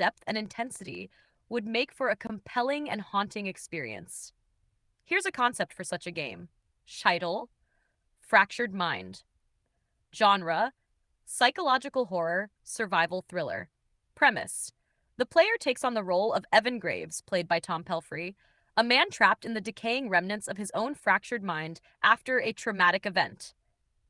depth and intensity would make for a compelling and haunting experience. Here's a concept for such a game. Title: Fractured Mind. Genre: psychological horror, survival thriller. Premise: the player takes on the role of Evan Graves, played by Tom Pelphrey, a man trapped in the decaying remnants of his own fractured mind after a traumatic event.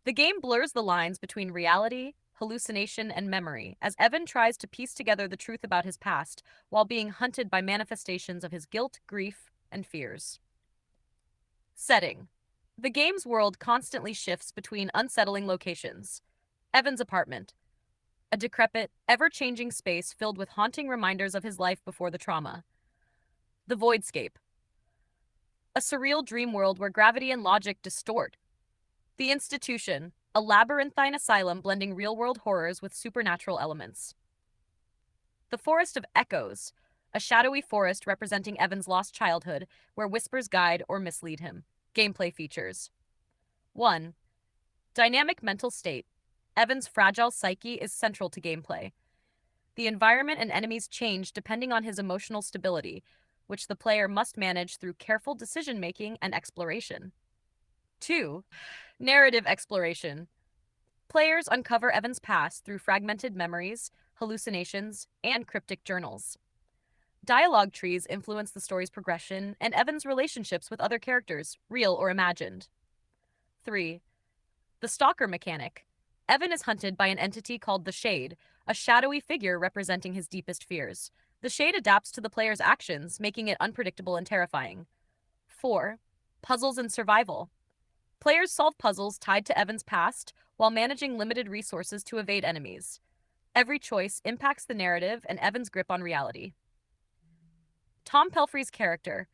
The game blurs the lines between reality, hallucination, and memory as Evan tries to piece together the truth about his past while being hunted by manifestations of his guilt, grief, and fears. Setting: the game's world constantly shifts between unsettling locations. Evan's apartment, a decrepit, ever changing space filled with haunting reminders of his life before the trauma. The Voidscape, a surreal dream world where gravity and logic distort. The Institution, a labyrinthine asylum blending real world horrors with supernatural elements. The Forest of Echoes, a shadowy forest representing Evan's lost childhood where whispers guide or mislead him. Gameplay features: 1. Dynamic mental state. Evan's fragile psyche is central to gameplay. The environment and enemies change depending on his emotional stability, which the player must manage through careful decision making and exploration. 2. Narrative exploration. Players uncover Evan's past through fragmented memories, hallucinations, and cryptic journals. Dialogue trees influence the story's progression and Evan's relationships with other characters, real or imagined. 3. The Stalker mechanic. Evan is hunted by an entity called the Shade, a shadowy figure representing his deepest fears. The Shade adapts to the player's actions, making it unpredictable and terrifying. 4. Puzzles and survival. Players solve puzzles tied to Evan's past while managing limited resources to evade enemies. Every choice impacts the narrative and Evan's grip on reality. Tom Pelphrey's character.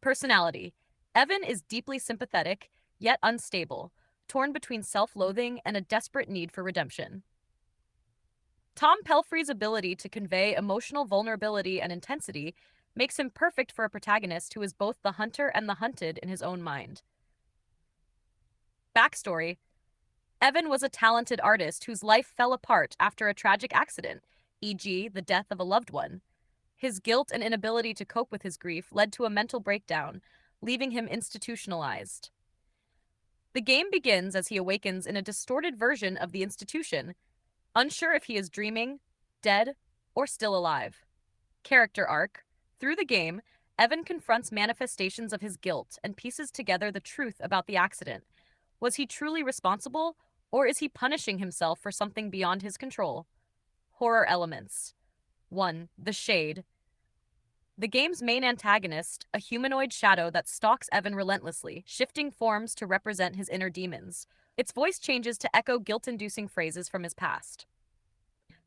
Personality. Evan is deeply sympathetic, yet unstable, torn between self-loathing and a desperate need for redemption. Tom Pelphrey's ability to convey emotional vulnerability and intensity makes him perfect for a protagonist who is both the hunter and the hunted in his own mind. Backstory: Evan was a talented artist whose life fell apart after a tragic accident, e.g., the death of a loved one. His guilt and inability to cope with his grief led to a mental breakdown, leaving him institutionalized. The game begins as he awakens in a distorted version of the institution, unsure if he is dreaming, dead, or still alive. Character arc. Through the game, Evan confronts manifestations of his guilt and pieces together the truth about the accident. Was he truly responsible, or is he punishing himself for something beyond his control? Horror elements. 1. The Shade. The game's main antagonist, a humanoid shadow that stalks Evan relentlessly, shifting forms to represent his inner demons. Its voice changes to echo guilt-inducing phrases from his past.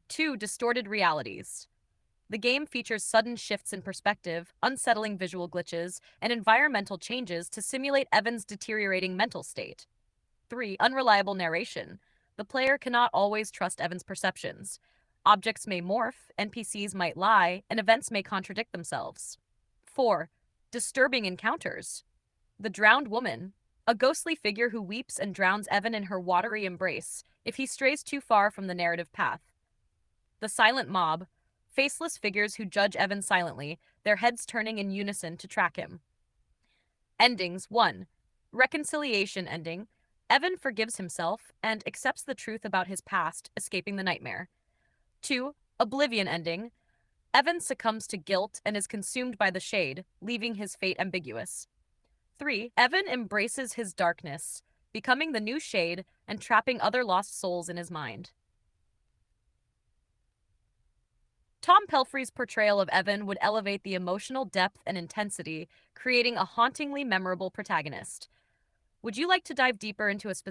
2. Distorted realities. The game features sudden shifts in perspective, unsettling visual glitches, and environmental changes to simulate Evan's deteriorating mental state. 3. Unreliable narration. The player cannot always trust Evan's perceptions. Objects may morph, NPCs might lie, and events may contradict themselves. 4. Disturbing encounters. The Drowned Woman, a ghostly figure who weeps and drowns Evan in her watery embrace if he strays too far from the narrative path. The Silent Mob, faceless figures who judge Evan silently, their heads turning in unison to track him. Endings. 1. Reconciliation ending. Evan forgives himself and accepts the truth about his past, escaping the nightmare. 2. Oblivion ending. Evan succumbs to guilt and is consumed by the Shade, leaving his fate ambiguous. 3. Evan embraces his darkness, becoming the new Shade and trapping other lost souls in his mind. Tom Pelphrey's portrayal of Evan would elevate the emotional depth and intensity, creating a hauntingly memorable protagonist. Would you like to dive deeper into a specific